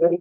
जय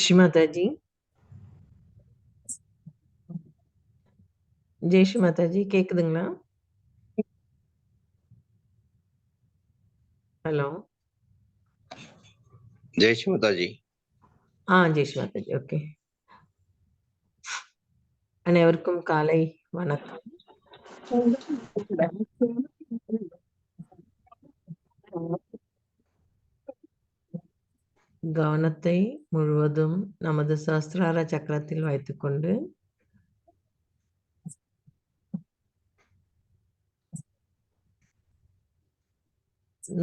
श्री माता जी। जय श्री माता जी, கேக்குதுங்களா? ஹலோ. जय श्री माता जी। ஜெய் ஸ்ரீ மாதா ஜி. ஓகே. அனைவருக்கும் காலை வணக்கம். கவனத்தை முழுவதும் நமது சஹஸ்ரார சக்கரத்தில் வைத்துக்கொண்டு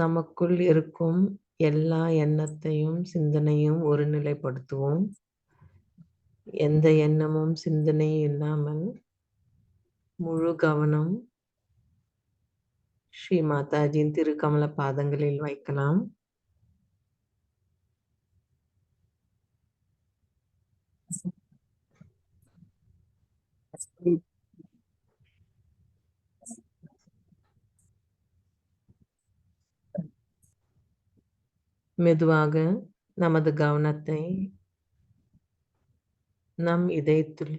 நமக்குள் இருக்கும் எல்லா எண்ணத்தையும் சிந்தனையும் ஒருநிலைப்படுத்துவோம். எந்த எண்ணமும் சிந்தனையும் இல்லாமல் முழு கவனம் ஸ்ரீ மாதாஜியின் திருக்கமல பாதங்களில் வைக்கலாம். மெதுவாக நமது கவனத்தை நம் இதயத்தில்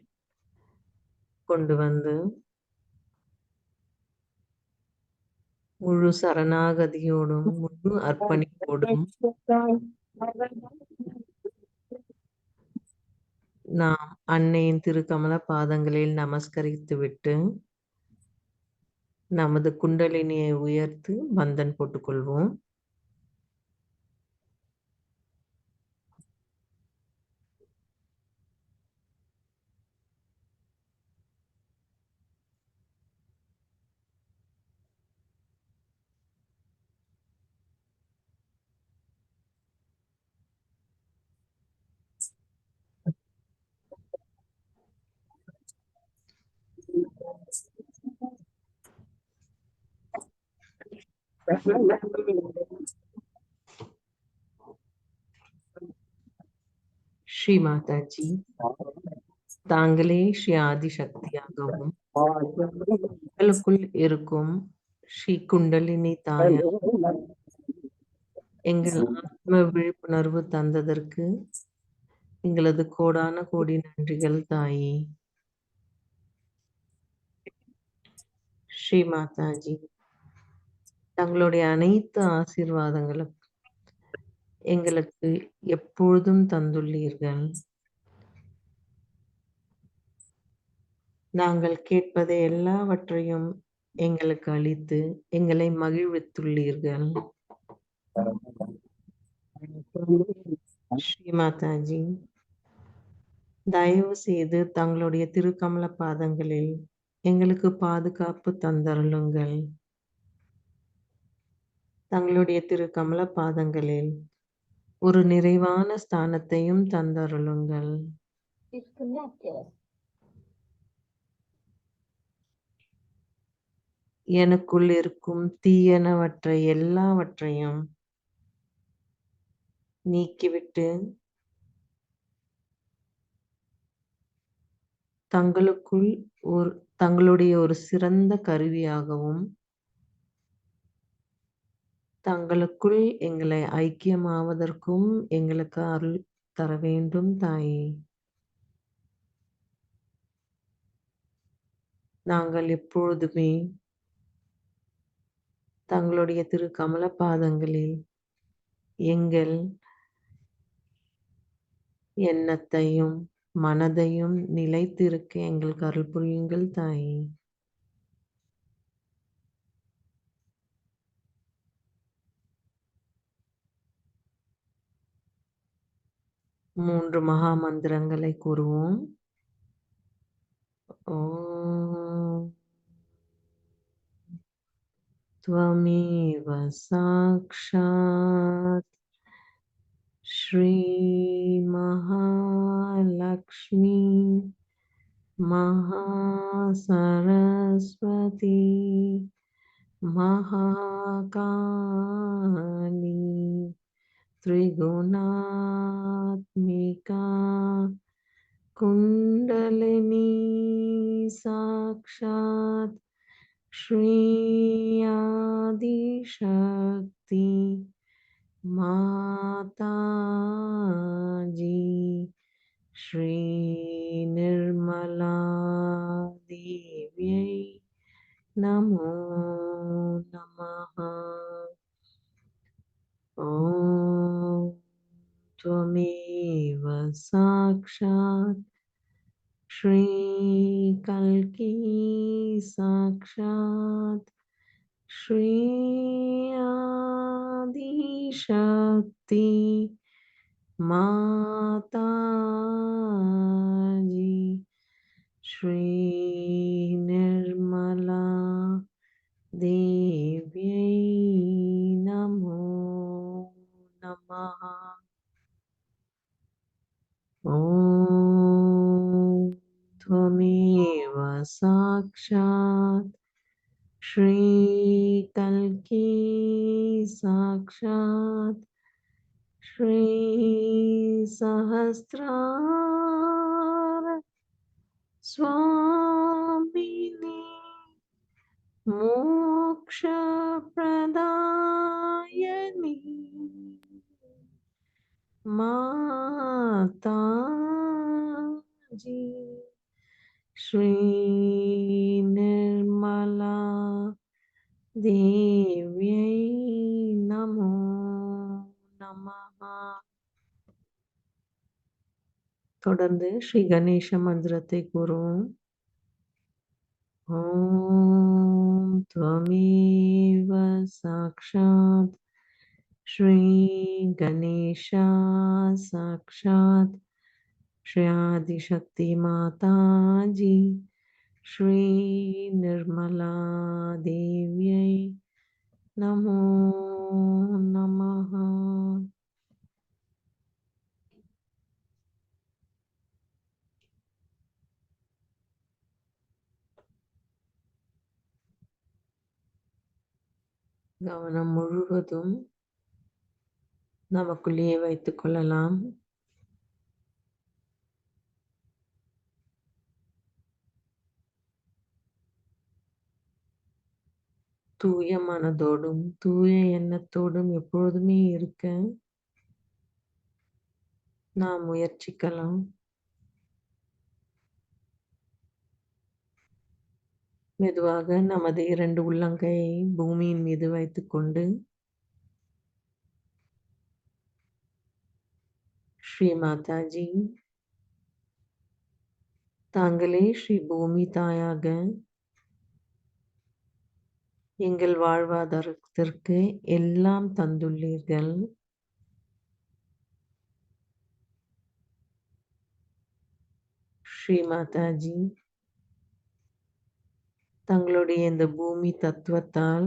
கொண்டு வந்து முழு சரணாகதியோடும் முழு அர்ப்பணிப்போடும் நாம் அன்னையின் திருக்கமல பாதங்களில் நமஸ்கரித்துவிட்டு நமது குண்டலினியை உயர்த்து பந்தன் போட்டுக்கொள்வோம். ஸ்ரீ மாதாஜி, தாங்களே ஸ்ரீ ஆதி சக்தியாகவும் உங்களுக்குள் இருக்கும் ஸ்ரீ குண்டலினி தாயா எங்கள் ஆத்ம விழிப்புணர்வு தந்ததற்கு எங்களது கோடான கோடி நன்றிகள் தாயே. ஸ்ரீ மாதாஜி, தங்களுடைய அனைத்து ஆசீர்வாதங்களும் எங்களுக்கு எப்பொழுதும் தந்துள்ளீர்கள். நாங்கள் கேட்பதை எல்லாவற்றையும் எங்களுக்கு அளித்து எங்களை மகிழ்வித்துள்ளீர்கள். ஸ்ரீ மாதாஜி, தயவு செய்து தங்களுடைய திருக்கமல பாதங்களில் எங்களுக்கு பாதுகாப்பு தந்தருளுங்கள். தங்களுடைய திரு கமல பாதங்களில் ஒரு நிறைவான ஸ்தானத்தையும் தந்தருளுங்கள். எனக்குள் இருக்கும் தீயனவற்றை எல்லாவற்றையும் நீக்கிவிட்டு தங்களுக்குள் தங்களுடைய ஒரு சிறந்த கருவியாகவும் தங்களுக்குள் எங்களை ஐக்கியமாவதற்கும் எங்களுக்கு அருள் தர வேண்டும் தாயே. நாங்கள் எப்பொழுதுமே தங்களுடைய திரு கமல பாதங்களில் எங்கள் எண்ணத்தையும் மனதையும் நிலைத்திருக்க எங்களுக்கு அருள் புரியுங்கள் தாயே. மூன்று மகா மந்திரங்களை கூறுவோம். ஓம் त्वमेव साक्षात् श्री महालक्ष्मी महासरस्वती महाकाली त्रिगुणात्मिका कुण्डलिनी साक्षात् श्री आदिशक्ति माताजी श्री निर्मला देव्यै नमो नमः। ॐ त्वमेव साक्षात् श्रीकल्की साक्षात् श्री आदिशक्ति माताजी श्री निर्मला देव्यै नमो नमः। ॐ त्वमेव साक्षात् श्रीकल्की साक्षात् श्री सहस्रार स्वामिनी मोक्षप्रदायिनी माताजी श्री निर्मला देव्यै नमो नमः। தொடர்ந்து ஸ்ரீ கணேச மந்திரத்தை கூறுவோம். ஓம் त्वमेव साक्षात् श्री गणेशा साक्षात् श्री आदिशक्ति माताजी श्री निर्मला देव्यै नमो नमः। கவனம் முழுவதும் நமக்குள்ளேயே வைத்துக் கொள்ளலாம். தூய மனதோடும் தூய எண்ணத்தோடும் எப்பொழுதுமே இருக்க நாம் முயற்சிக்கலாம். மெதுவாக நமது 2 உள்ளங்கையை பூமியின் மீது வைத்துக்கொண்டு ஸ்ரீ மாதாஜி தாங்களே ஸ்ரீ பூமி தாயாக எங்கள் வாழ்வாதாரத்திற்கு எல்லாம் தந்துள்ளீர்கள். ஸ்ரீ மாதாஜி தங்களுடைய இந்த பூமி தத்துவத்தால்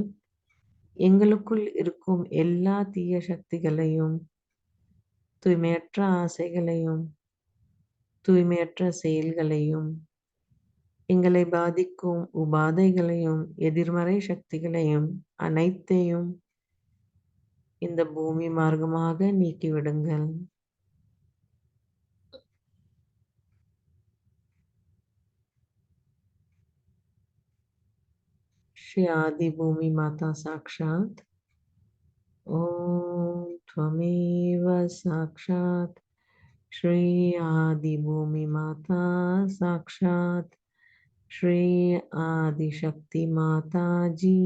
எங்களுக்குள் இருக்கும் எல்லா தீய சக்திகளையும், தூய்மையற்ற ஆசைகளையும், தூய்மையற்ற செயல்களையும், எங்களை பாதிக்கும் உபாதைகளையும், எதிர்மறை சக்திகளையும் அனைத்தையும் இந்த பூமி மார்க்கமாக நீக்கிவிடுங்கள். श्री आदि भूमि माता साक्षात ओम त्वमेव साक्षात श्री आदि भूमि माता साक्षात श्री आदि शक्ति माता जी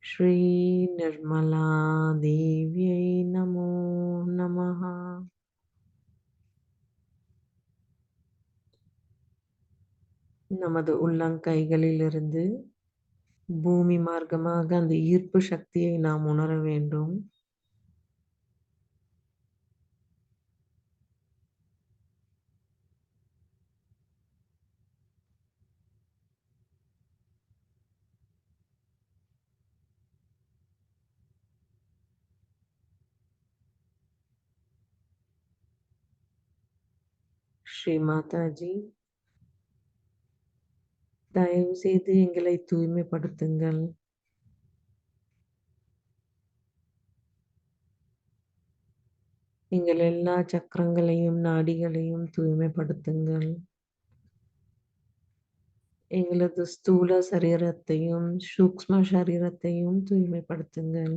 श्री निर्मला देव्यै नमो नमः. நமது உள்ளங்கைகளிலிருந்து பூமி மார்க்கமாக அந்த ஈர்ப்பு சக்தியை நாம் உணர வேண்டும். ஸ்ரீ மாதாஜி, தயவு செய்து எங்களை தூய்மைப்படுத்துங்கள். எங்கள் எல்லா சக்கரங்களையும் நாடிகளையும் தூய்மைப்படுத்துங்கள். எங்களது ஸ்தூல சரீரத்தையும் சூக்ஷ்ம சரீரத்தையும் தூய்மைப்படுத்துங்கள்.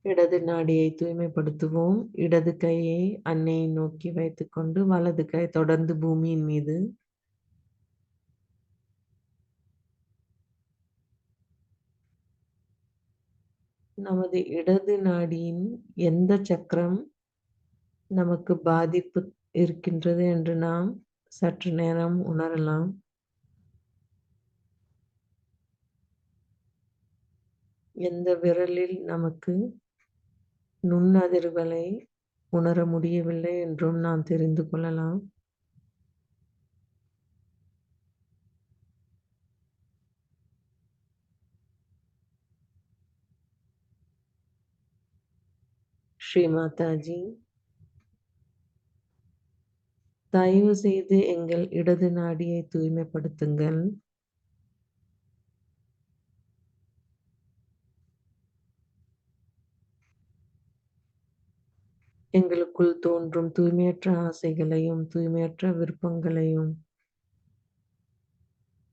இடது நாடியை தூய்மைப்படுத்துவோம். இடது கையை அன்னையை நோக்கி வைத்துக்கொண்டு வலது கை தொடர்ந்து பூமியின் மீது. நமது இடது நாடியின் எந்த சக்கரம் நமக்கு பாதிப்பு இருக்கின்றது என்று நாம் சற்று நேரம் உணரலாம். எந்த விரலில் நமக்கு நுண்ணதிர்வுகளை உணர முடியவில்லை என்றும் நாம் தெரிந்து கொள்ளலாம். ஸ்ரீ மாதாஜி, தயவு செய்து எங்கள் இடது நாடியை தூய்மைப்படுத்துங்கள். எங்களுக்குள் தோன்றும் தூய்மையற்ற ஆசைகளையும், தூய்மையற்ற விருப்பங்களையும்,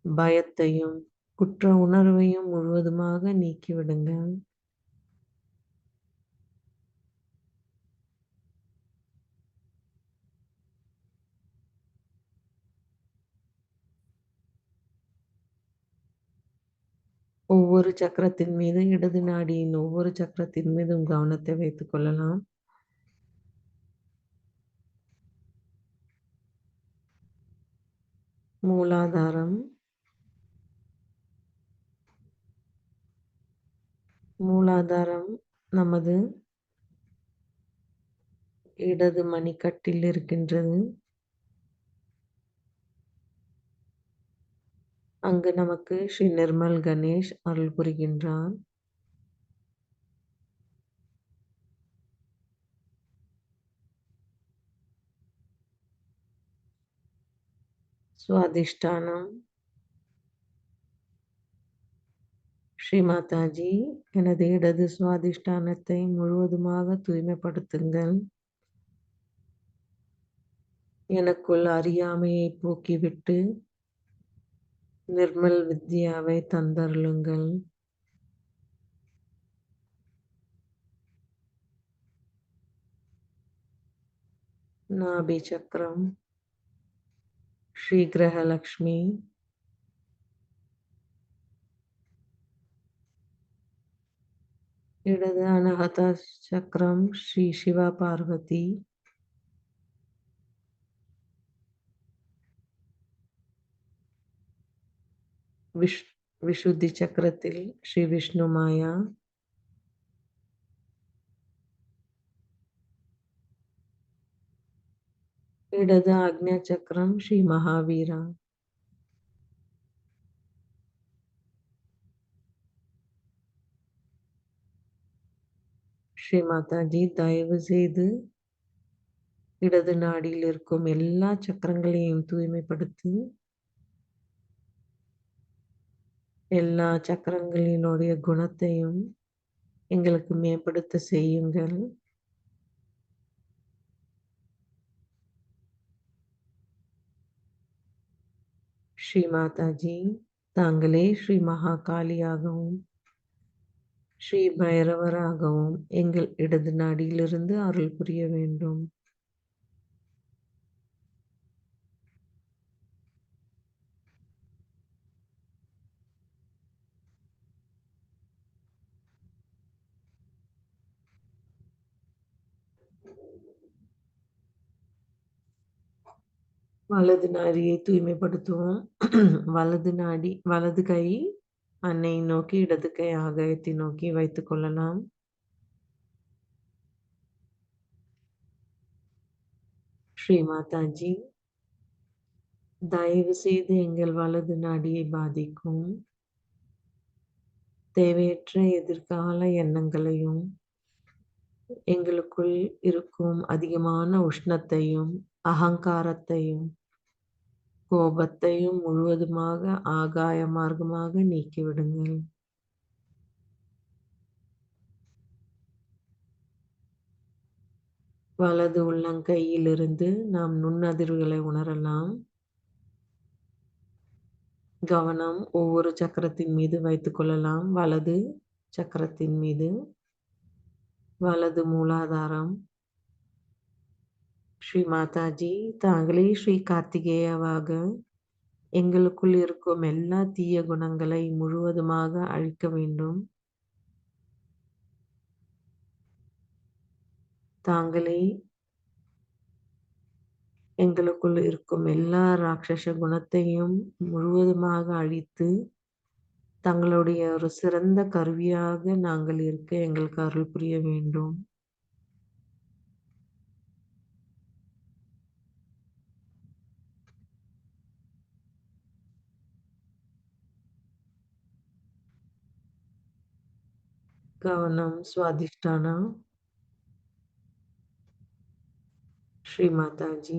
பயத்தையும், குற்ற உணர்வையும் முழுவதுமாக நீக்கிவிடுங்கள். ஒவ்வொரு சக்கரத்தின் மீது, இடது நாடியின் ஒவ்வொரு சக்கரத்தின் மீதும் கவனத்தை வைத்துக் கொள்ளலாம். மூலாதாரம், மூலாதாரம் நமது இடது மணிக்கட்டில் இருக்கின்றது. அங்கு நமக்கு ஸ்ரீ நிர்மல் கணேஷ் அருள் புரிகின்றார். சுவாதிஷ்டானம். ஸ்ரீ மாதாஜி, எனது இடது சுவாதிஷ்டானத்தை முழுவதுமாக தூய்மைப்படுத்துங்கள். எனக்குள் அறியாமையை போக்கிவிட்டு நிர்மல் வித்யாவை தந்தருளுங்கள். நாபி சக்கரம், ஸ்ரீ கிரகலக்ஷ்மி, இடது அனஹத சக்கரம் ஸ்ரீ சிவா பார்வதி, விஷுத்தி சக்கரத்தில் ஸ்ரீ விஷ்ணு மாயா, இடது ஆக்ஞா சக்கரம் ஸ்ரீ மகாவீரா. ஸ்ரீ மாதாஜி, தயவு செய்து இடது நாடியில் இருக்கும் எல்லா சக்கரங்களையும் தூய்மைப்படுத்தி, எல்லா சக்கரங்களினுடைய குணத்தையும் எங்களுக்கு மேம்படுத்த செய்யுங்கள். ஸ்ரீ மாதாஜி, தாங்களே ஸ்ரீ மகாகாளியாகவும் ஸ்ரீ பைரவராகவும் எங்கள் இடது நாடியிலிருந்து அருள் புரிய வேண்டும். வலது நாடியை தூய்மைப்படுத்துவோம். வலது கை அன்னையை நோக்கி, இடது கை ஆகாயத்தை நோக்கி வைத்துக் கொள்ளலாம். ஸ்ரீ மாதாஜி, தயவு செய்து எங்கள் வலது நாடியை பாதிக்கும் தேவையற்ற எதிர்கால எண்ணங்களையும், எங்களுக்குள் இருக்கும் அதிகமான உஷ்ணத்தையும், அகங்காரத்தையும், கோபத்தையும் முழுவதுமாக ஆகாய மார்க்கமாக நீக்கிவிடுங்கள். வலது உள்ளங்கையிலிருந்து நாம் நுண்ணதிர்வுகளை உணரலாம். கவனம் ஒவ்வொரு சக்கரத்தின் மீது வைத்துக் கொள்ளலாம். வலது சக்கரத்தின் மீது, வலது மூலாதாரம். ஸ்ரீ மாதாஜி, தாங்களே ஸ்ரீ கார்த்திகேயவாக எங்களுக்குள் இருக்கும் எல்லா தீய குணங்களை முழுவதுமாக அழிக்க வேண்டும். தாங்களே எங்களுக்குள் இருக்கும் எல்லா ராட்சச குணத்தையும் முழுவதுமாக அழித்து, தங்களுடைய ஒரு சிறந்த கருவியாக நாங்கள் இருக்க எங்களுக்கு அருள் புரிய வேண்டும். கவனம் சுவாதிஷ்டானா. ஸ்ரீ மாதாஜி,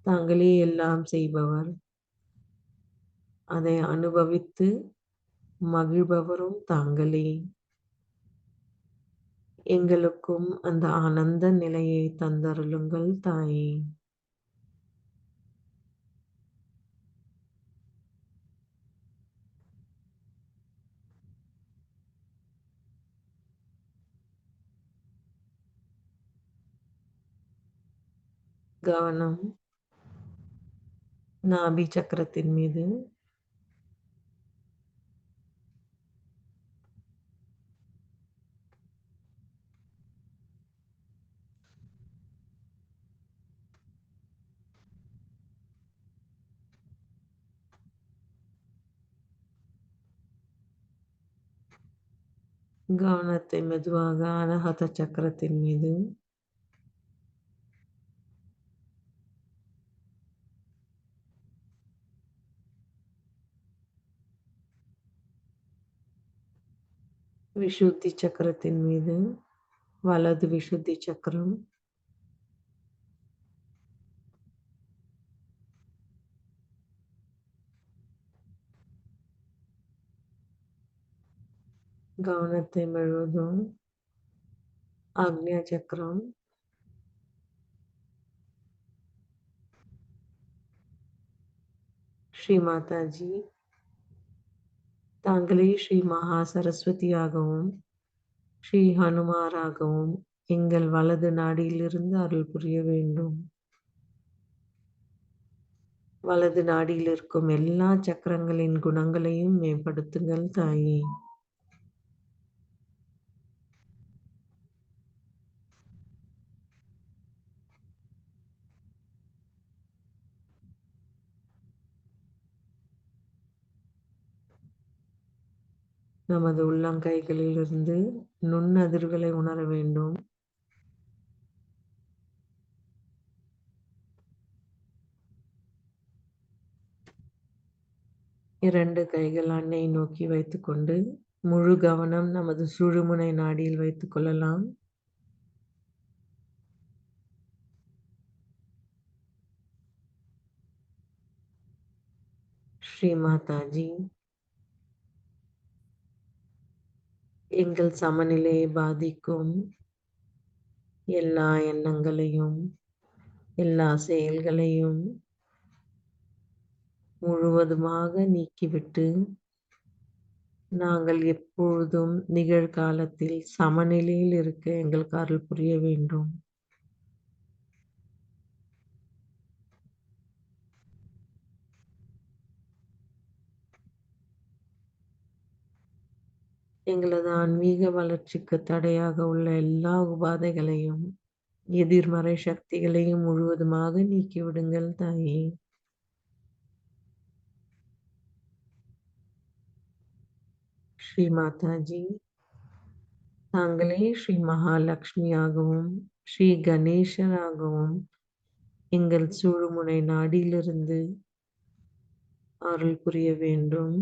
தாங்களே எல்லாம் செய்பவர். அதை அனுபவித்து மகிழ்பவரும் தாங்களே. எங்களுக்கும் அந்த ஆனந்த நிலையை தந்தருளுங்கள் தாயே. கவனம் நாபி சக்கரத்தின் மீது. கவனத்தை மெதுவாக அனஹத சக்கரத்தின் மீது. விஷுத்தி சக்கரத்தின் மீது, வலது விஷுத்தி சக்கரம். கவனத்தை முழுவதும் ஆக்ஞா சக்கரம். ஸ்ரீ மாதாஜி, தாங்களே ஸ்ரீ மகா சரஸ்வதியாகவும் ஸ்ரீ ஹனுமாராகவும் எங்கள் வலது நாடியிலிருந்து அருள் புரிய வேண்டும். வலது நாடியில் இருக்கும் எல்லா சக்கரங்களின் குணங்களையும் மேம்படுத்துங்கள் தாயே. நமது உள்ளங்கைகளிலிருந்து நுண்ணதிர்வுகளை உணர வேண்டும். 2 கைகள் அன்னை நோக்கி வைத்துக்கொண்டு, முழு கவனம் நமது சுழுமுனை நாடியில் வைத்துக் கொள்ளலாம். ஸ்ரீ மாதாஜி, எங்கள் சமநிலையை பாதிக்கும் எல்லா எண்ணங்களையும், எல்லா செயல்களையும் முழுவதுமாக நீக்கிவிட்டு, நாங்கள் எப்பொழுதும் நிகழ்காலத்தில் சமநிலையில் இருக்க எங்களுக்கு அருள் புரிய வேண்டும். எங்களது ஆன்மீக வளர்ச்சிக்கு தடையாக உள்ள எல்லா உபாதைகளையும், எதிர்மறை சக்திகளையும் முழுவதுமாக நீக்கிவிடுங்கள் தாயே. ஸ்ரீ மாதாஜி, தாங்களே ஸ்ரீ மகாலட்சுமியாகவும், ஸ்ரீ கணேசராகவும் எங்கள் சுழுமுனை நாடியிலிருந்து அருள் புரிய வேண்டும்.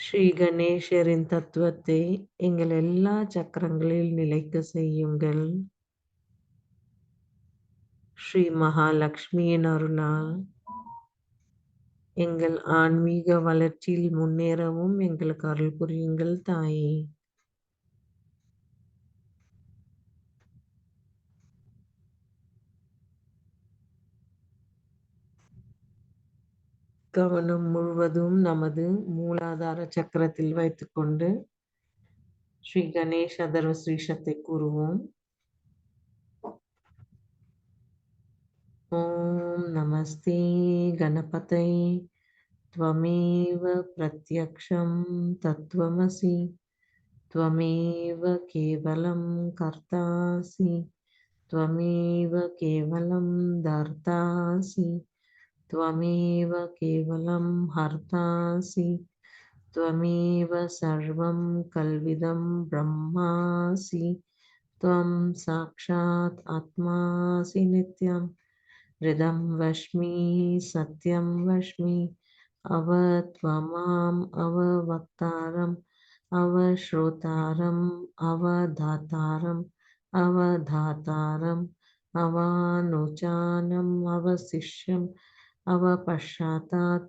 ஸ்ரீ கணேசரின் தத்துவத்தை எங்கள் எல்லா சக்கரங்களில் நிலைக்க செய்யுங்கள். ஸ்ரீ மகாலட்சுமியின் அருளால் எங்கள் ஆன்மீக வளர்ச்சியில் முன்னேறவும் எங்களுக்கு அருள் புரியுங்கள் தாயே. கவனம் முழுவதும் நமது மூலாதார சக்கரத்தில் வைத்துக்கொண்டு ஸ்ரீ கணேஷ் அதர்வ ஸ்ரீஷத்தை கூறுவோம். ஓம் நமஸ்தே கணபதை त्वमेव प्रत्यक्षं तत्त्वमसि त्वमेव केवलं कर्तासि त्वमेव केवलं दर्तासि त्वमेव केवलं हर्तासि त्वमेव सर्वं कल्विदं ब्रह्मासि त्वं साक्षात् आत्मासि नित्यं हृदं वश्मि सत्यं वश्मि अवत्वमाम् अववक्तारम् अवश्रोतारम् अवधातारम् अवधातारम् अवानुचानम् अवशिष्यम् अवपश्चातात्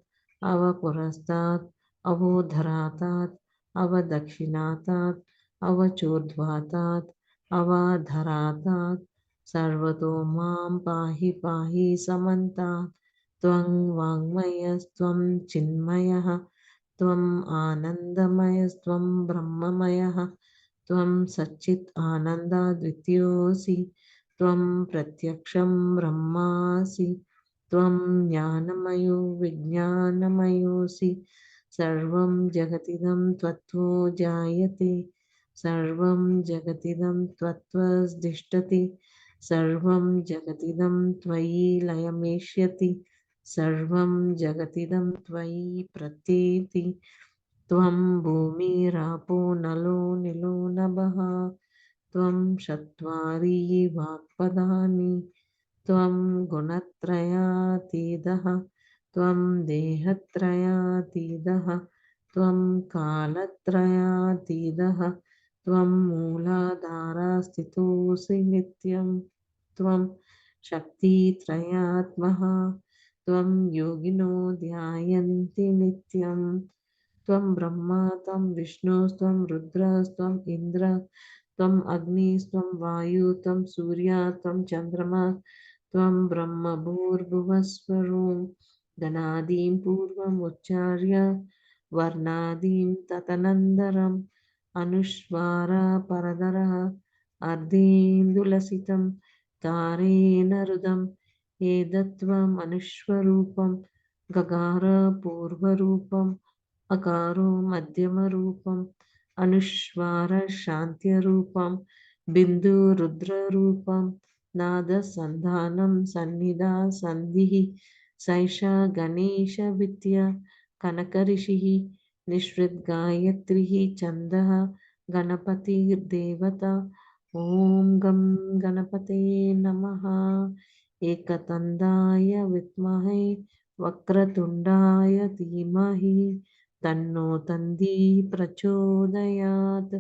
अवपुरस्तात् अवोधरातात् अवदक्षिणातात् अवचोर्ध्वातात् अवाधरातात् सर्वतो मां पाहि पाहि समन्तात् त्वं वाङ्मयस्त्वं चिन्मयः त्वम् आनन्दमयस्त्वं ब्रह्ममयः त्वं सच्चित् आनन्दाद्वितीयोऽसि त्वं प्रत्यक्षं ब्रह्मासि त्वं ज्ञानमयो विज्ञानमयोऽसि सर्वं जगतिदं त्वत्तो जायते सर्वं जगतिदं त्वत्त्वस्तिष्ठति सर्वं जगतिदं त्वयि लयमेष्यति सर्वं जगतिदं त्वयि प्रत्येति त्वं भूमिरापो नलो निलो नभः त्वं चत्वारि वाक्पदानि त्वं गुणत्रयातीतः त्वं देहत्रयातीतः त्वं कालत्रयातीतः त्वं मूलाधारस्थितोऽसि नित्यं त्वं शक्तित्रयात्मः त्वं योगिनो ध्यायन्ति नित्यं त्वं ब्रह्मा त्वं विष्णुस्त्वं रुद्रस्त्वम् इन्द्र त्वम् अग्निस्त्वं वायु त्वं सूर्य त्वं चन्द्रमा त्वं ब्रह्म भूर्भुवस्वरूं गणादीं पूर्वम् उच्चार्य वर्णादीं तदनन्तरम् अनुस्वार परदरः अर्धेन्दुलसितं तारेण रुदम् एतत्त्वम् अनुस्वरूपं गकार पूर्वरूपम् अकारो मध्यमरूपम् अनुस्वार शान्त्यरूपं बिन्दुरुद्ररूपं नादसन्धानं सन्निधा सन्धिः सैषा गणेशविद्या कनकऋषिः निःसृद्गायत्रिः छन्दः गणपतिर्देवता ॐ गं गणपते नमः एकदन्ताय विद्महे वक्रतुण्डाय धीमहि तन्नो दन्ती प्रचोदयात्।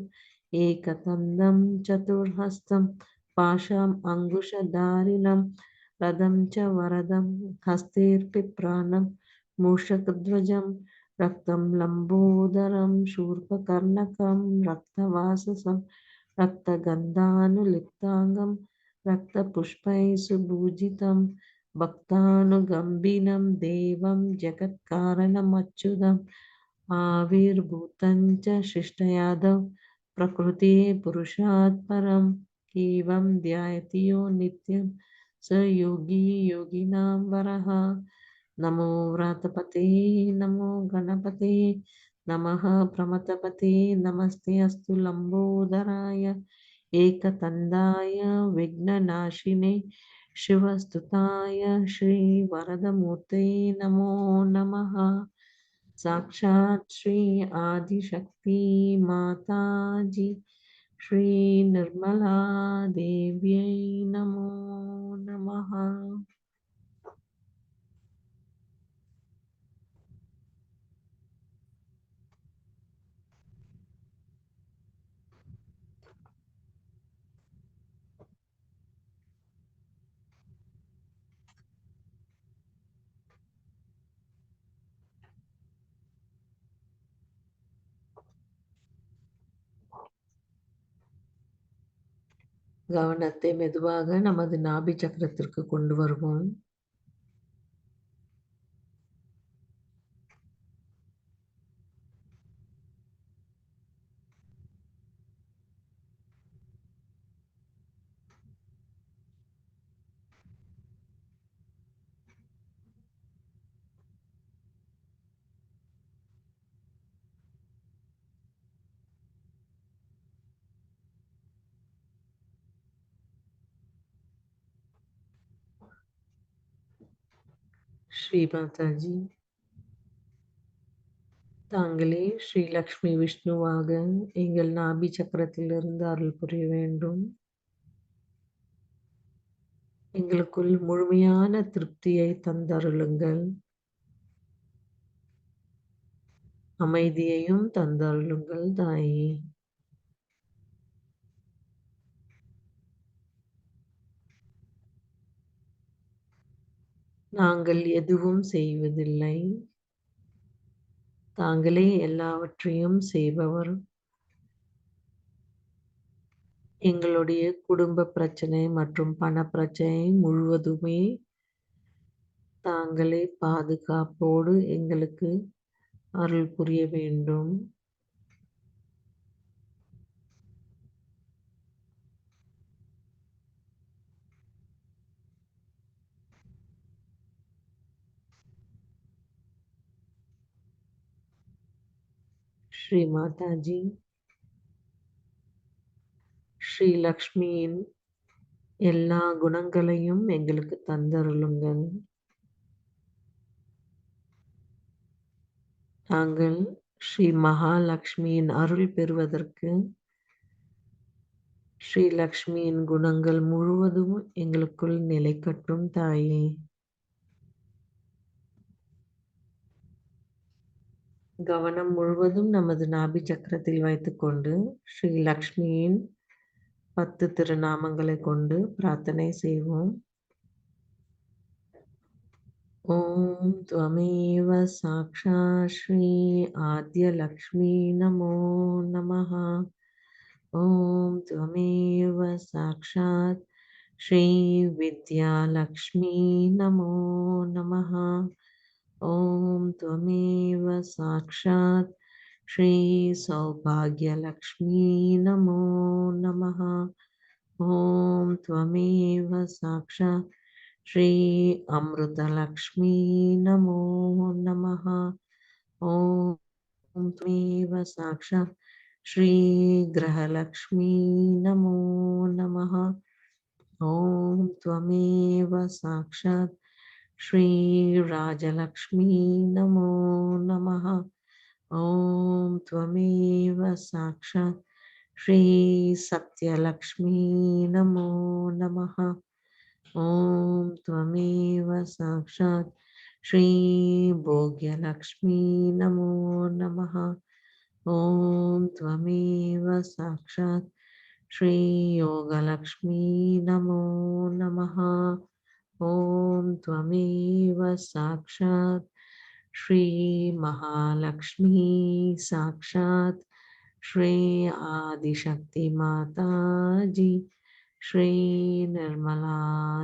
एकदन्तं चतुर्हस्तं पाशम् अङ्कुशधारिणं रथं च वरदं हस्तैर्बिभ्राणं मूषकध्वजं रक्तं लम्बोदरं शूर्पकर्णकं रक्तवाससं रक्तगन्धानुलिप्ताङ्गं रक्तपुष्पैः सुभूषितं भक्तानुगम्बिनं देवं जगत्कारणमच्युतम् आविर्भूतं च शिष्टयादव प्रकृतेः पुरुषात् परम् एवं ध्यायति यो नित्यं स योगी योगिनां वरः। नमो व्रातपते नमो गणपते नमः प्रमथपते नमस्ते अस्तु लम्बोदराय एकदन्ताय विघ्ननाशिने शिवस्तुताय श्रीवरदमूर्ते नमो नमः। साक्षात् श्री आदिशक्ति माताजी श्री निर्मला देव्यै नमो नमः। கவனத்தை மெதுவாக நமது நாபி சக்கரத்திற்கு கொண்டு வருவோம். ஸ்ரீ மாதாஜி, தாங்களே ஸ்ரீ லக்ஷ்மி விஷ்ணுவாக எங்கள் நாபி சக்கரத்திலிருந்து அருள் புரிய வேண்டும். எங்களுக்குள் முழுமையான திருப்தியை தந்தருளுங்கள். அமைதியையும் தந்தருளுங்கள் தாயே. நாங்கள் எதுவும் செய்வதில்லை. தாங்களே எல்லாவற்றையும் செய்பவர். எங்களுடைய குடும்ப பிரச்சனை மற்றும் பண பிரச்சனை முழுவதுமே தாங்களே பாதுகாப்போடு எங்களுக்கு அருள் புரிய வேண்டும். ஸ்ரீ மாதாஜி, ஸ்ரீ லக்ஷ்மியின் எல்லா குணங்களையும் எங்களுக்கு தந்தருளுங்கள். நாங்கள் ஸ்ரீ மகாலட்சுமியின் அருள் பெறுவதற்கு ஸ்ரீ லக்ஷ்மியின் குணங்கள் முழுவதும் எங்களுக்குள் நிலைக்கட்டும் தாயே. கவனம் முழுவதும் நமது நாபி சக்கரத்தில் வைத்துக்கொண்டு ஸ்ரீ லக்ஷ்மியின் 10 திருநாமங்களை கொண்டு பிரார்த்தனை செய்வோம். ஓம் त्वमेव साक्षात् श्री आद्यलक्ष्मी नमो नमः। ओम त्वमेव साक्षात् श्री विद्यालक्ष्मी नमो नमः। ओम त्वमेव साक्षात् श्री सौभाग्यलक्ष्मी नमो नमः। ओम त्वमेव साक्षात् श्री अमृतलक्ष्मी नमो नमः। ओम त्वमेव साक्षात् श्री गृहलक्ष्मी नमो नमः। ओम त्वमेव साक्षात् श्री राजलक्ष्मी नमो नमः। ओम त्वमेव साक्षात् श्री सत्यलक्ष्मी नमो नमः। ॐ त्वमेव साक्षात् श्रीभोग्यलक्ष्मी नमो नमः। ॐ त्वमेव साक्षात् श्रीयोगलक्ष्मी नमो नमः। ॐ त्वमेव साक्षात् श्रीमहालक्ष्मी साक्षात् श्री आदिशक्ति माताजी श्री निर्मला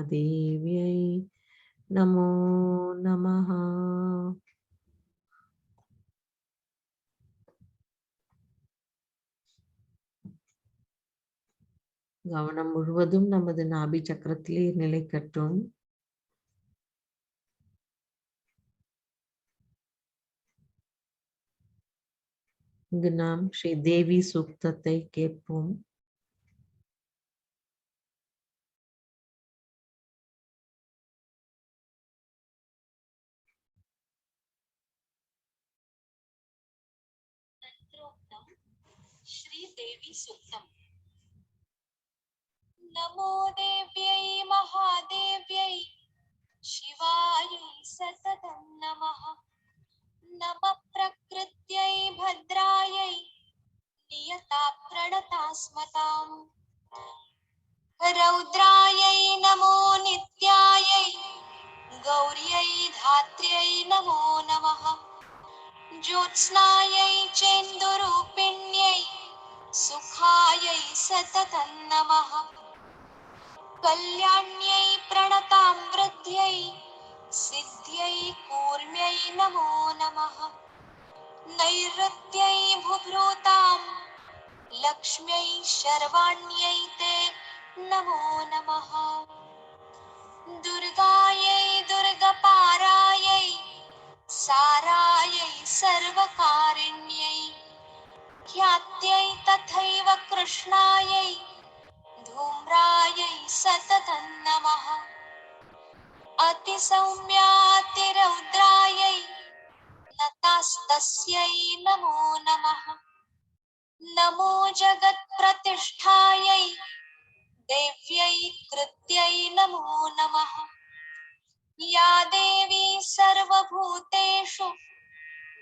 देव्यै नमो नमः। கவனம் முழுவதும் நமது நாபி சக்கரத்திலே நிலைக்கட்டும். இங்கு நாம் ஸ்ரீ தேவி சூக்தத்தை கேட்போம். श्री देवी सूक्तम्। नमो देव्यै महादेव्यै शिवायै सततं नमः। नमः प्रकृत्यै भद्रायै नियता प्रणतास्मताम्। रौद्रायै नमो नित्यायै गौर्यै धात्र्यै नमो नमः। ज्योत्स्नायै चेन्दुरूपिण्यै सुखायै सततं नमः। कल्याण्यै प्रणतां वृद्ध्यै सिद्ध्यै कूर्म्यै नमो नमः। नैऋत्यै बुभ्रूतां लक्ष्म्यै शर्वाण्यै ते नमो नमः। दुर्गायै दुर्गपारायै सारायै सर्वकारिण्यै ख्यात्यै तथैव कृष्णायै धूम्रायै सततं नमः। अतिसौम्यातिरौद्रायै नतास्तस्यै नमो नमः। नमो जगत्प्रतिष्ठायै देव्यै कृत्यै नमो नमः। या देवी सर्वभूतेषु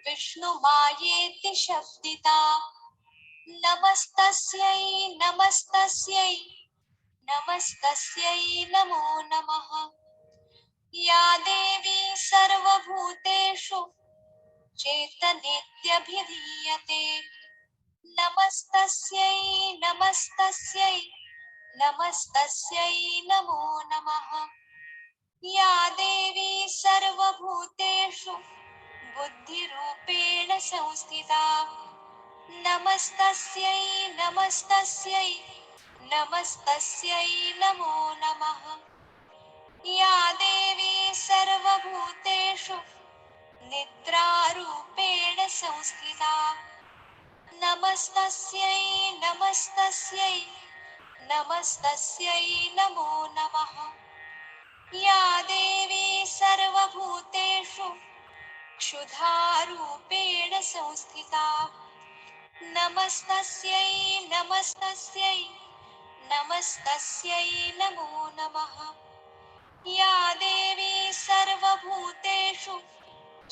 विष्णुमायेति शब्दिता नमस्तस्यै नमस्तस्यै नमस्तस्यै नमो नमः। या देवी सर्वभूतेषु चेतनेत्यभिधीयते नमस्तस्यै नमस्तस्यै नमस्तस्यै नमो नमः। या देवी सर्वभूतेषु बुद्धिरूपेण संस्थिता नमस्तस्यै नमस्तस्यै नमस्तस्यै नमो नमः। या देवी सर्वभूतेषु निद्रारूपेण संस्थिता नमस्तस्यै नमस्तस्यै नमस्तस्यै नमो नमः। या देवी सर्वभूतेषु क्षुधारूपेण संस्थिता नमस्तस्यै नमस्तस्यै नमस्तस्यै नमो नमः। या देवी सर्वभूतेषु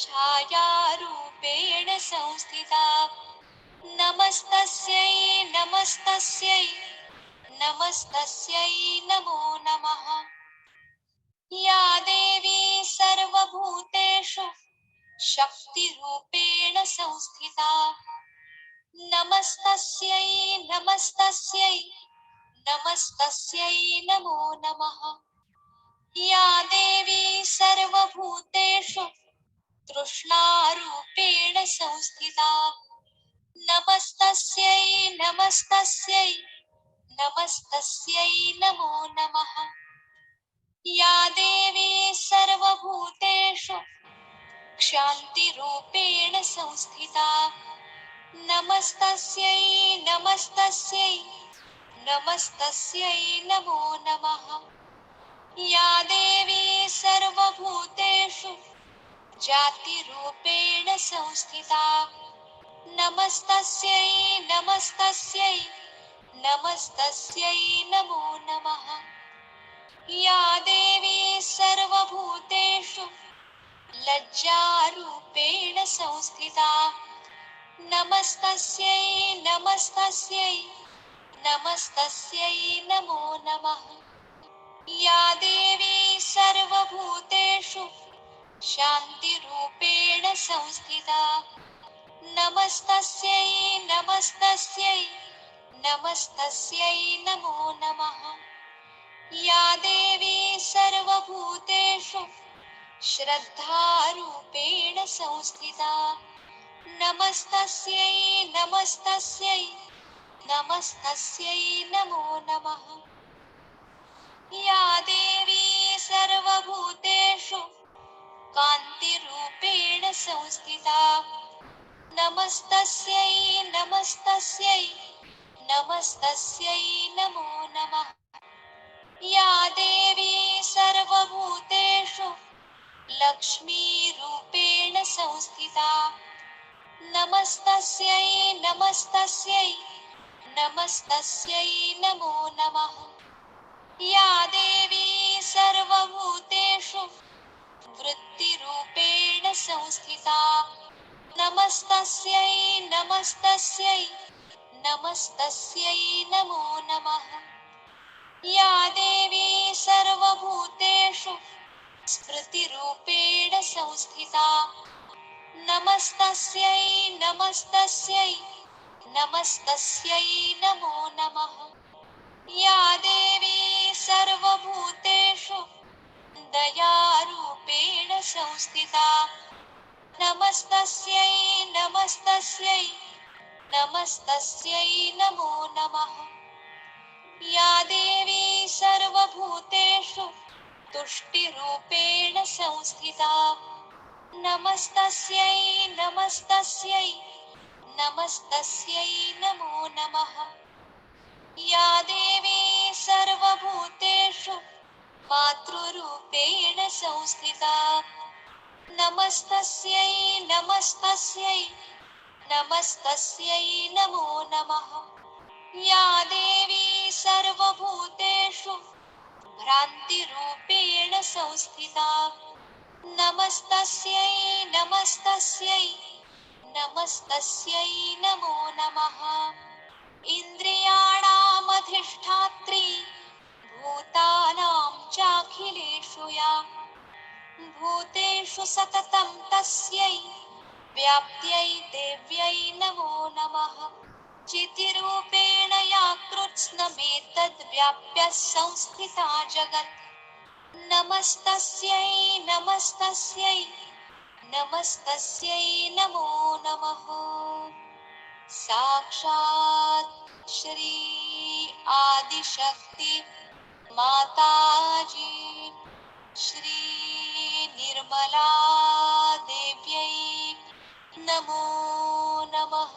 छायारूपेण संस्थिता नमस्तस्यै नमस्तस्यै नमस्तस्यै नमो नमः। या देवी सर्वभूतेषु शक्तिरूपेण संस्थिता नमस्तस्यै नमस्तस्यै नमस्तस्यै नमो नमः। या देवी सर्वभूतेषु तृष्णारूपेण संस्थिता नमस्तस्यै नमस्तस्यै नमस्तस्यै नमो नमः। या देवी सर्वभूतेषु क्षान्तिरूपेण संस्थिता नमस्तस्यै नमस्तस्यै नमस्तस्यै नमो नमः। या देवी सर्वभूतेषु जातिरूपेण संस्थिता नमस्तस्यै नमस्तस्यै नमस्तस्यै नमो नमः। या देवी सर्वभूतेषु लज्जारूपेण संस्थिता नमस्तस्यै नमस्तस्यै नमस्तस्यै नमो नमः। या देवी सर्वभूतेषु शान्तिरूपेण संस्थिता नमस्तस्यै नमस्तस्यै नमस्तस्यै नमो नमः। या देवी सर्वभूतेषु श्रद्धारूपेण संस्थिता नमस्तस्यै नमस्तस्यै नमस्तस्यै नमो नमः। या देवी सर्वभूतेषु कान्तिरूपेण संस्थिता नमस्तस्यै नमस्तस्यै नमस्तस्यै नमो नमः। या देवी सर्वभूतेषु लक्ष्मीरूपेण संस्थिता नमस्तस्यै नमस्तस्यै नमस्तस्यै नमो नमः। या देवी सर्वभूतेषु वृत्तिरूपेण संस्थिता नमस्तस्यै नमस्तस्यै नमस्तस्यै नमो नमः। या देवी सर्वभूतेषु स्मृतिरूपेण संस्थिता नमस्तस्यै नमस्तस्यै नमस्तस्यै नमो नमः। या देवी सर्वभूतेषु दयारूपेण संस्थिता नमस्तस्यै नमस्तस्यै नमस्तस्यै नमो नमः। या देवी सर्वभूतेषु तुष्टिरूपेण संस्थिता नमस्तस्यै नमस्तस्यै नमस्तस्यै नमो नमः। या देवी सर्वभूतेषु मातृरूपेण संस्थिता नमस्तस्यै नमस्तस्यै नमस्तस्यै नमो नमः। या देवी सर्वभूतेषु भ्रान्तिरूपेण संस्थिता नमस्तस्यै नमस्तस्यै नमस्तस्यै नमो नमः। इन्द्रियाणामधिष्ठात्री भूतानां चाखिलेषु या भूतेषु सततं तस्यै व्याप्त्यै देव्यै नमो नमः। चितिरूपेण या कृत्स्नमेतद्व्याप्य संस्थिता जगत् नमस्तस्यै नमस्तस्यै नमस्तस्यै नमो नमः। साक्षात् श्री आदिशक्ति माताजी श्री निर्मला देव्यै नमो नमः।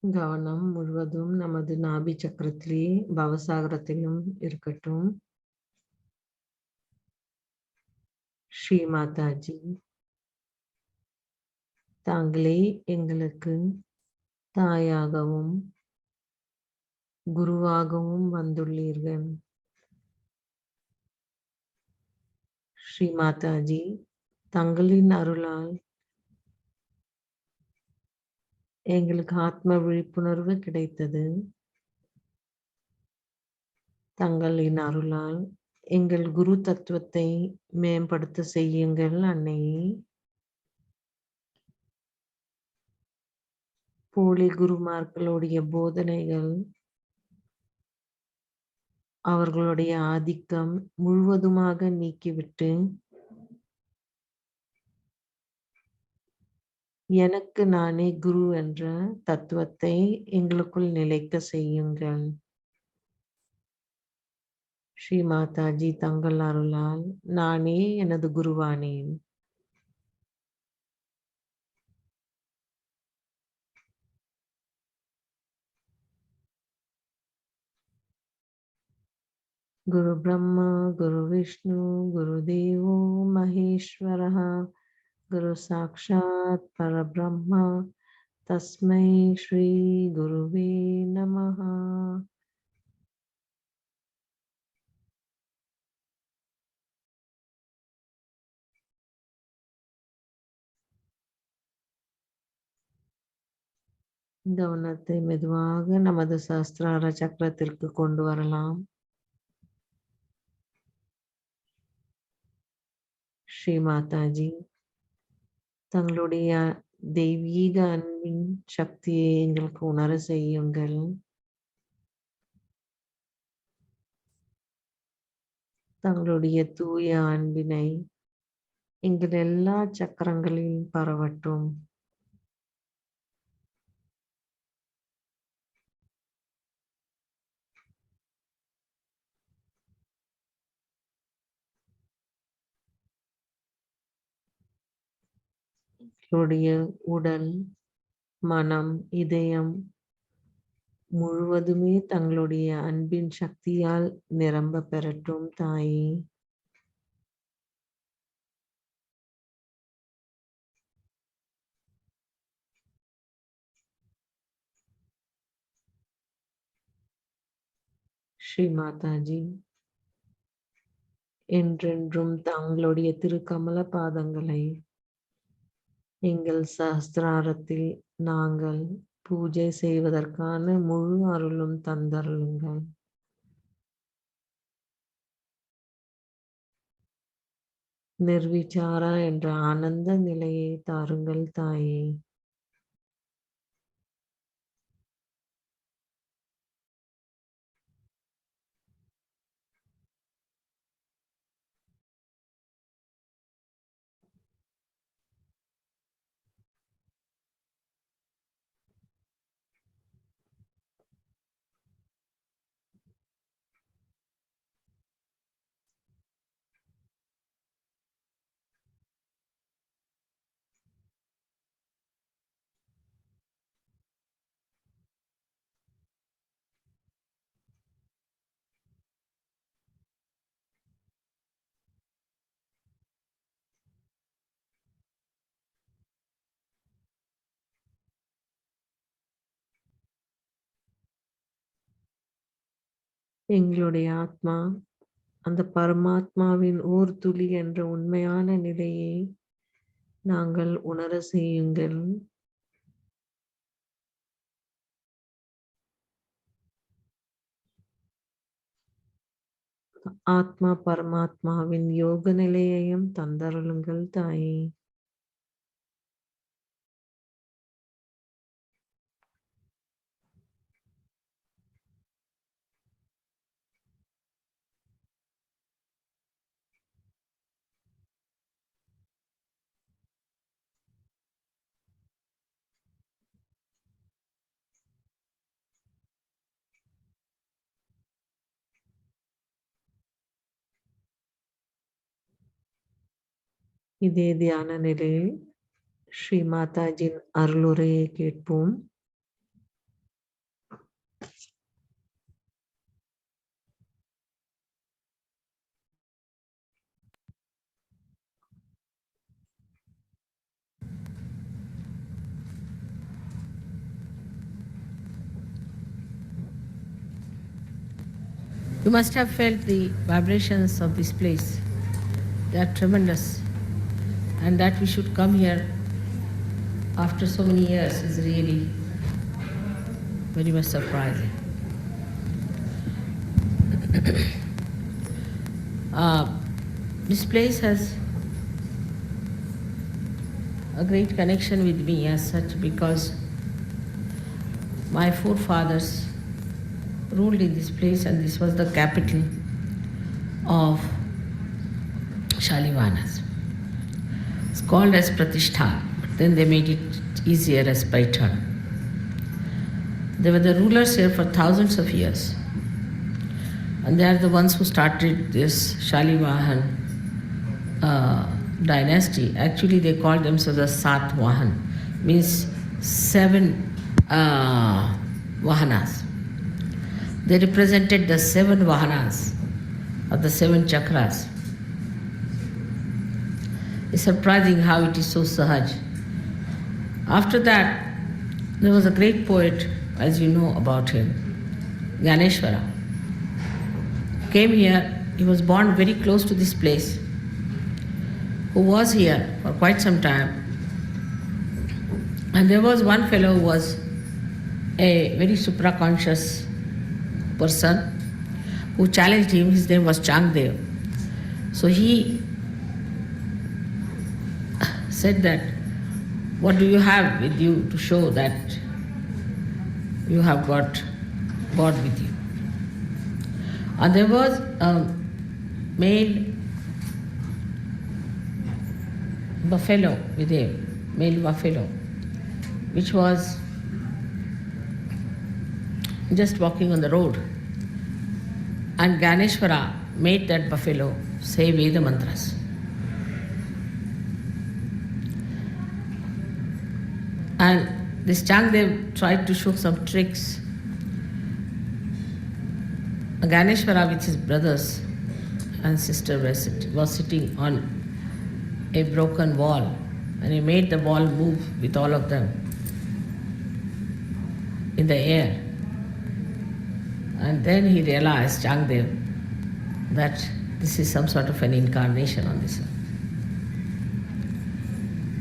கவனம் முழுவதும் நமது நாபி சக்கரத்திலே பவசாகரத்திலும் இருக்கட்டும். ஸ்ரீ மாதாஜி தாங்களே எங்களுக்கு தாயாகவும் குருவாகவும் வந்துள்ளீர்கள். ஸ்ரீ மாதாஜி தங்களின் அருளால் எங்களுக்கு ஆத்ம விழிப்புணர்வு கிடைத்தது. தங்களின் அருளால் எங்கள் குரு தத்துவத்தை மேம்படுத்த செய்யுங்கள் அன்னையே. போலி குருமார்களுடைய போதனைகள் அவர்களுடைய ஆதிக்கம் முழுவதுமாக நீக்கிவிட்டு எனக்கு நானே குரு என்ற தத்துவத்தை எங்களுக்குள் நிலைக்க செய்யுங்கள். ஸ்ரீ மாதாஜி தங்கள் அருளால் நானே எனது குருவானேன். குரு பிரம்மா குரு விஷ்ணு குரு தேவோ மகேஸ்வரः குரு சாக்ஷாத் பரபிரம்மா தஸ்மை ஸ்ரீ குருவே நமः. கவனத்தை மெதுவாக நமது சஹஸ்ரார சக்கரத்திற்கு கொண்டு வரலாம். ஸ்ரீ மாதாஜி தங்களுடைய தெய்வீக அன்பின் சக்தியை எங்களுக்கு உணர செய்யுங்கள். தங்களுடைய தூய அன்பினை எங்கள் எல்லா சக்கரங்களிலும் பரவட்டும். எங்களுடைய உடல், மனம், இதயம் முழுவதுமே தங்களுடைய அன்பின் சக்தியால் நிரம்ப பெறட்டும் தாயே. ஸ்ரீ மாதாஜி என்றென்றும் தங்களுடைய திருக்கமல பாதங்களை எங்கள் சஹஸ்ராரத்தில் நாங்கள் பூஜை செய்வதற்கான முழு அருளும் தந்தருளுங்கள். நிர்விசாரா என்ற ஆனந்த நிலையை தாருங்கள் தாயே. எங்களுடைய ஆத்மா அந்த பரமாத்மாவின் ஓர் துளி என்ற உண்மையான நிலையை நாங்கள் உணர செய்யுங்கள். ஆத்மா பரமாத்மாவின் யோக நிலையையும் தந்தருளுங்கள் தாயே. இதே தியான நிலையில் ஸ்ரீ மாதாஜின் அருளுரையை கேட்போம். You must have felt the vibrations of this place. They are tremendous. And that we should come here after so many years is really very much surprising. This place has a great connection with me as such because my forefathers ruled in this place and this was the capital of Shalivanas. It's called as Pratishtha, but then they made it easier as Paitan. They were the rulers here for thousands of years. And they are the ones who started this Shalivahan dynasty. Actually, they called themselves as Satvahan, means 7 Vahanas. They represented the 7 Vahanas of the 7 chakras. It's surprising how it is so Sahaj. After that, there was a great poet, as you know about him, Ganeshwara. Came here, he was born very close to this place, who was here for quite some time. And there was one fellow who was a very supraconscious person who challenged him. His name was Changdev. So he said that, what do you have with you to show that you have got God with you? And there was a male buffalo with him, male buffalo, which was just walking on the road. And Ganeshwara made that buffalo say Veda mantras. And this Changdev tried to show some tricks. Ganeshwara with his brothers and sister was sitting on a broken wall, and he made the wall move with all of them in the air. And then he realized, Changdev, that this is some sort of an incarnation on this earth.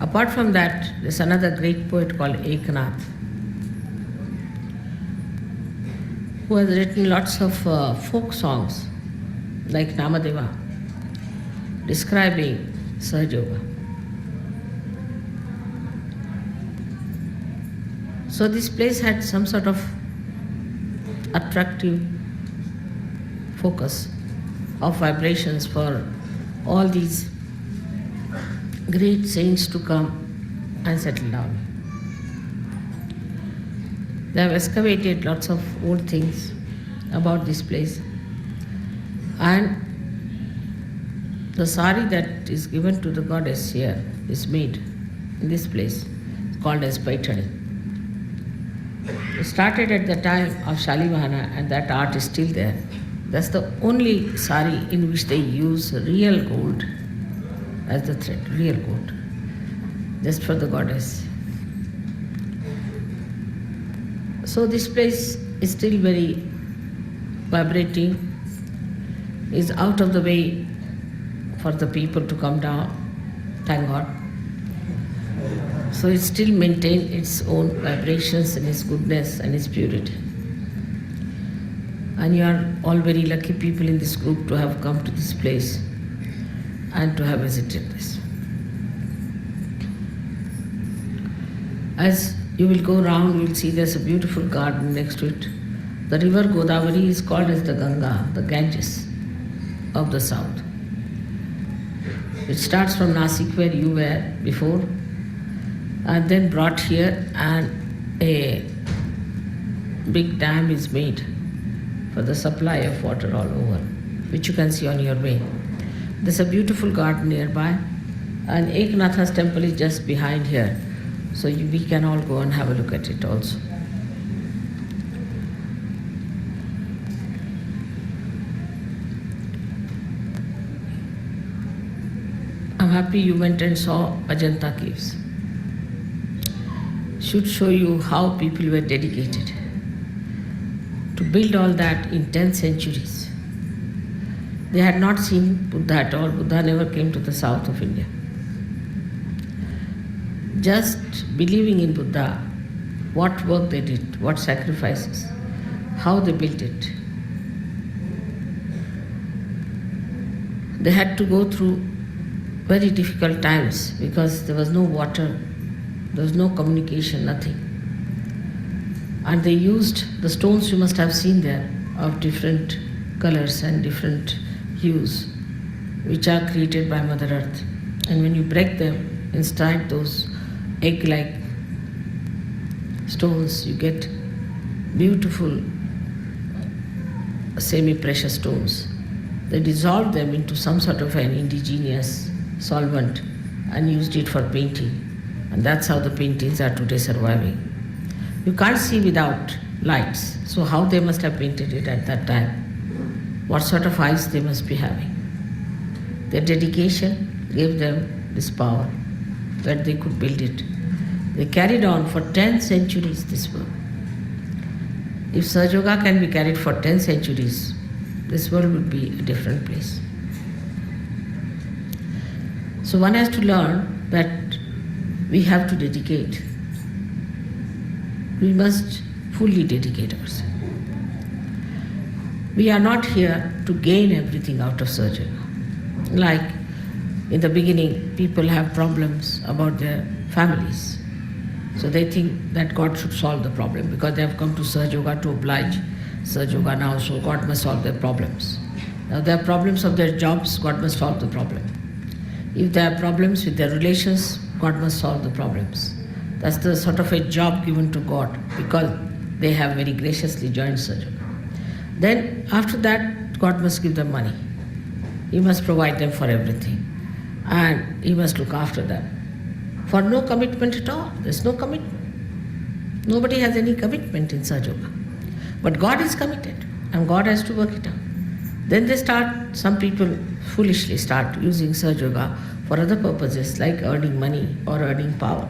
Apart from that, there's another great poet called Eknath, who has written lots of folk songs, like Namadeva, describing Sahajya. So this place had some sort of attractive focus of vibrations for all these great saints to come and settle down. They have excavated lots of old things about this place, and the sari that is given to the goddess here is made in this place, called as Paitani. It started at the time of Shalivahana, and that art is still there. That's the only sari in which they use real gold as the thread, real gold, just for the goddess. So this place is still very vibrating, is out of the way for the people to come down, thank God. So it still maintains its own vibrations and its goodness and its purity. And you are all very lucky people in this group to have come to this place and to have visited this. As you will go around, you will see there's a beautiful garden next to it. The river Godavari is called as the Ganga, the Ganges of the south. It starts from Nasik, where you were before, and then brought here, and a big dam is made for the supply of water all over, which you can see on your way. There's a beautiful garden nearby, and Eknatha's temple is just behind here, so we can all go and have a look at it also. I'm happy you went and saw Ajanta caves. Should show you how people were dedicated to build all that in 10 centuries. They had not seen Buddha at all. Buddha never came to the south of India. Just believing in Buddha, what work they did, what sacrifices, how they built it. They had to go through very difficult times because there was no water, there was no communication, nothing. And they used the stones you must have seen there of different colors and different hues, which are created by Mother Earth. And when you break them inside those egg-like stones, you get beautiful semi-precious stones. They dissolved them into some sort of an indigenous solvent and used it for painting. And that's how the paintings are today surviving. You can't see without lights, so how they must have painted it at that time? What sort of eyes they must be having? Their dedication gave them this power that they could build it. They carried on for 10 centuries this work. If Sahaja Yoga can be carried for 10 centuries, this world would be a different place. So one has to learn that we have to dedicate. We must fully dedicate ourselves. We are not here to gain everything out of Sahaja Yoga. Like in the beginning, people have problems about their families. So they think that God should solve the problem because they have come to Sahaja Yoga to oblige Sahaja Yoga now, so God must solve their problems. Now there are problems of their jobs, God must solve the problem. If there are problems with their relations, God must solve the problems. That's the sort of a job given to God because they have very graciously joined Sahaja Yoga. Then after that, God must give them money. He must provide them for everything. And He must look after them. For no commitment at all. There's no commitment. Nobody has any commitment in Sahaja Yoga. But God is committed and God has to work it out. Then some people foolishly start using Sahaja Yoga for other purposes like earning money or earning power,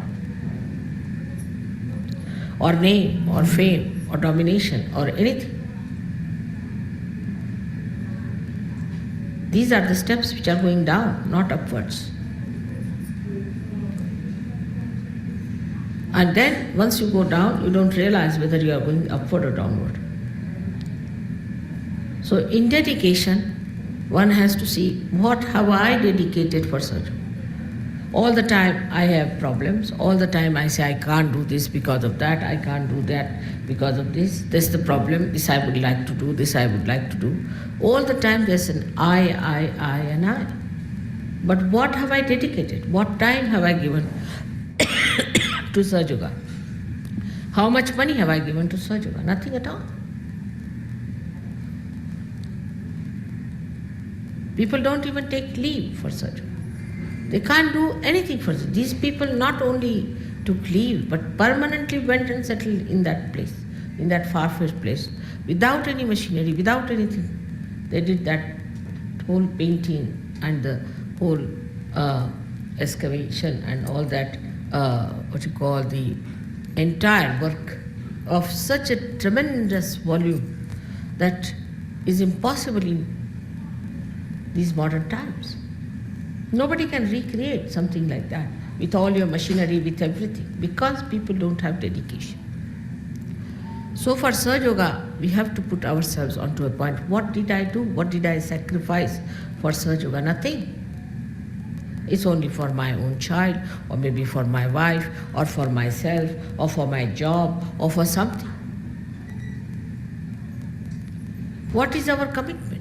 or name or fame or domination or anything. These are the steps which are going down, not upwards. And then once you go down, you don't realize whether you are going upward or downward. So in dedication, one has to see, what have I dedicated for Sahaja Yoga? All the time I have problems, all the time I say I can't do this because of that, I can't do that because of this, this is the problem, this I would like to do, this I would like to do. All the time there's an I, and I. But what have I dedicated? What time have I given to Sahaja Yoga? How much money have I given to Sahaja Yoga? Nothing at all. People don't even take leave for Sahaja Yoga. They can't do anything for it. These people not only took leave, but permanently went and settled in that place, in that far-fetched place, without any machinery, without anything. They did that whole painting and the whole excavation and all that, the entire work of such a tremendous volume that is impossible in these modern times. Nobody can recreate something like that with all your machinery, with everything, because people don't have dedication. So for Sahaja Yoga, we have to put ourselves onto a point. What did I do? What did I sacrifice for Sahaja Yoga? Nothing. It's only for my own child, or maybe for my wife, or for myself, or for my job, or for something. What is our commitment?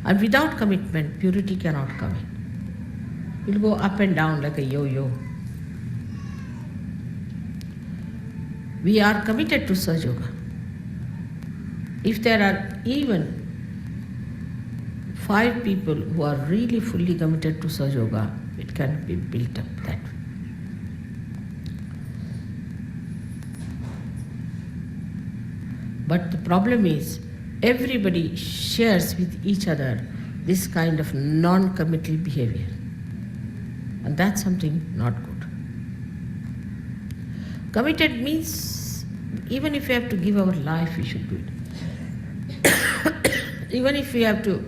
And without commitment, purity cannot come in. It will go up and down like a yo-yo. We are committed to Sahaja Yoga. If there are even 5 people who are really fully committed to Sahaja Yoga, it can be built up that way. But the problem is, everybody shares with each other this kind of non-committal behavior. And that's something not good. Committed means even if we have to give our life, we should do it. Even if we have to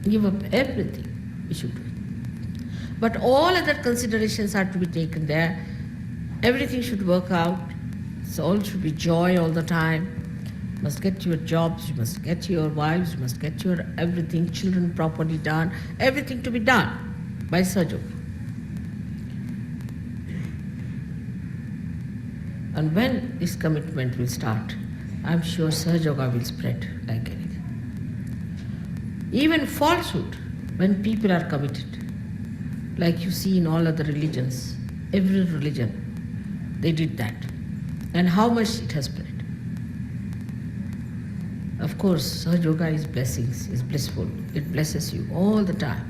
give up everything, we should do it. But all other considerations are to be taken there. Everything should work out. So all should be joy all the time. You must get your jobs, you must get your wives, you must get your everything, children properly done, everything to be done by Sahaja Yoga. And when this commitment will start, I'm sure Sahaja Yoga will spread like anything. Even falsehood, when people are committed, like you see in all other religions. Every religion, they did that. And how much it has spread. Of course, Sahaj Yoga is blessings, is blissful. It blesses you all the time.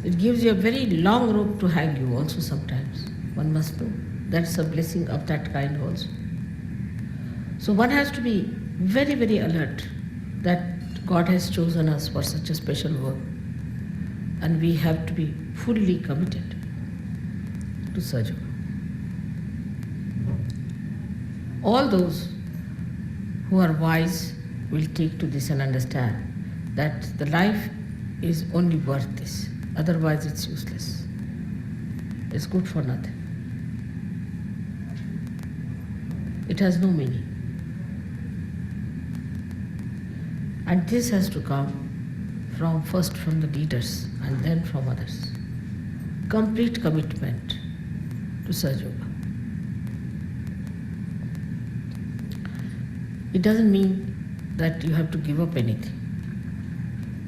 It gives you a very long rope to hang you also sometimes. One must know. That's a blessing of that kind also. So one has to be very, very alert that God has chosen us for such a special work. And we have to be fully committed to Sahaj Yoga. All those who are wise will take to this and understand that the life is only worth this. Otherwise it's useless. It's good for nothing. It has no meaning. And this has to come first from the leaders and then from others. Complete commitment to Sahaj Yoga. It doesn't mean that you have to give up anything.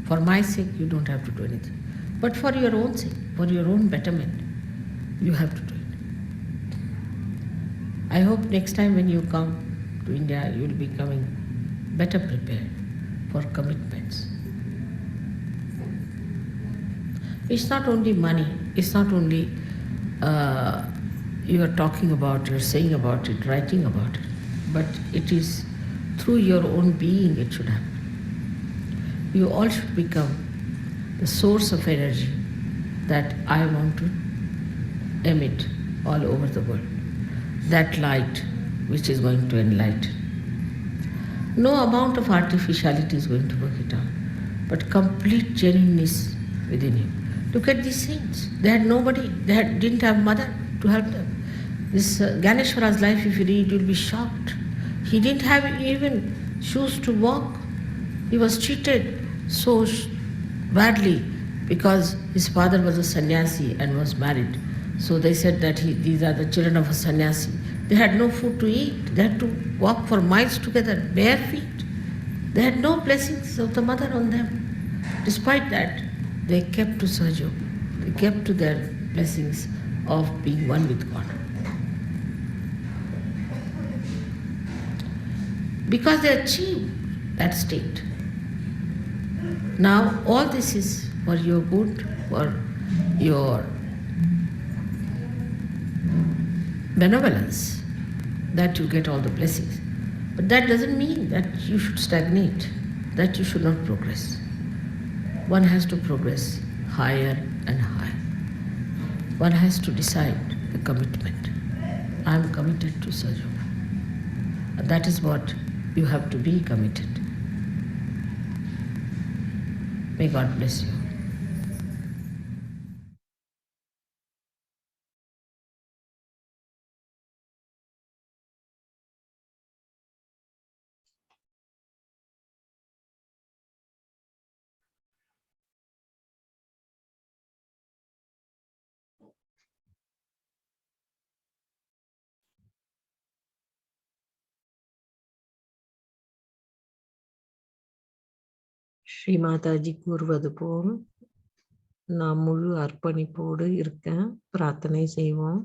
For my sake, you don't have to do anything. But for your own sake, for your own betterment, you have to do it. I hope next time when you come to India, you will be coming better prepared for commitments. It's not only money, it's not only you are talking about, you're saying about it, writing about it, but it is through your own being it should happen. You all should become the source of energy that I want to emit all over the world. That light which is going to enlighten. No amount of artificiality is going to work it out, but complete genuineness within you. Look at these saints. They had nobody. Didn't have mother to help them. This Ganeshwara's life, if you read, you'll be shocked. He didn't have even shoes to walk. He was treated so badly because his father was a sannyasi and was married. So they said that these are the children of a sannyasi. They had no food to eat. They had to walk for miles together, bare feet. They had no blessings of the mother on them. Despite that, they kept to Sahaj Yoga. They kept to their blessings of being one with God. Because they achieved that state. Now all this is for your good, for your benevolence, that you get all the blessings. But that doesn't mean that you should stagnate, that you should not progress. One has to progress higher and higher. One has to decide the commitment. I am committed to Sahaj Yoga. That is what you have to be committed. May God bless you. Sri Mataji கூறுவது போல் நாம் முழு அர்ப்பணிப்போடு இருக்க பிரார்த்தனை செய்வோம்.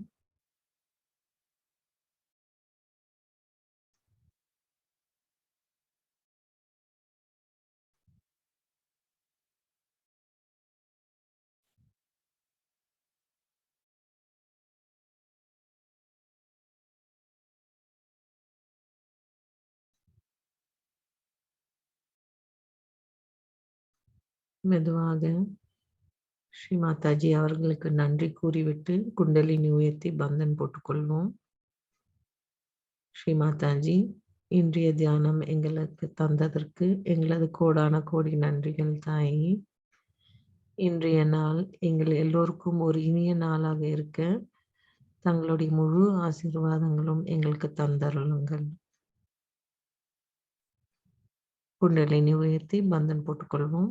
மெதுவாக ஸ்ரீ மாதாஜி அவர்களுக்கு நன்றி கூறிவிட்டு குண்டலினி உயர்த்தி பந்தன் போட்டுக்கொள்வோம். ஸ்ரீ மாதாஜி, இன்றைய தியானம் எங்களுக்கு தந்ததற்கு எங்களது கோடான கோடி நன்றிகள் தாயி. இன்றைய நாள் எங்கள் எல்லோருக்கும் ஒரு இனிய நாளாக இருக்க தங்களுடைய முழு ஆசீர்வாதங்களும் எங்களுக்கு தந்தருளுங்கள். குண்டலினி உயர்த்தி பந்தன் போட்டுக்கொள்வோம்.